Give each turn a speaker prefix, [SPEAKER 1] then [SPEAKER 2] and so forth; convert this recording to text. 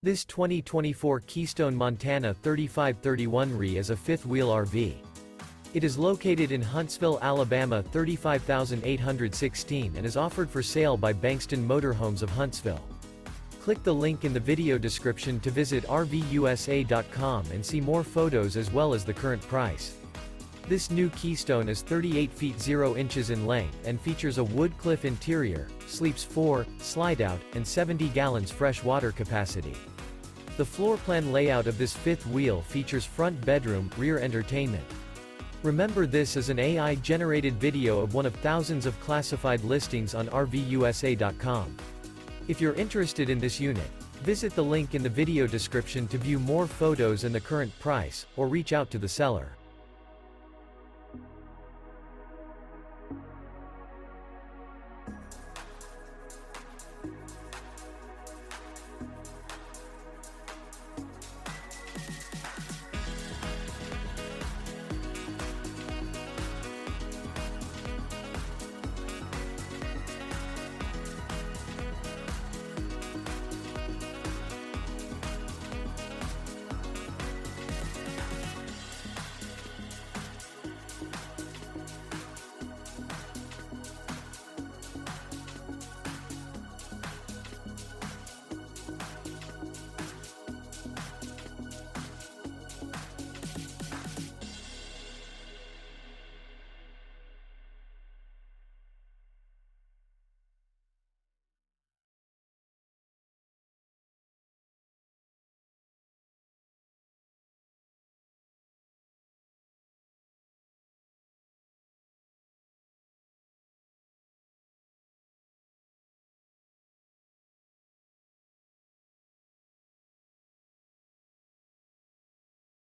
[SPEAKER 1] This 2024 Keystone Montana 3531 RE is a fifth-wheel RV. It is located in Huntsville, Alabama 35816 and is offered for sale by Bankston Motorhomes of Huntsville. Click the link in the video description to visit RVUSA.com and see more photos as well as the current price. This new Keystone is 38 feet 0 inches in length and features a WOODCLIFF interior, sleeps 4, Slideout, and 70 gallons fresh water capacity. The floor plan layout of this fifth wheel features front bedroom, rear entertainment. Remember, this is an AI-generated video of one of thousands of classified listings on RVUSA.com. If you're interested in this unit, visit the link in the video description to view more photos and the current price, or reach out to the seller.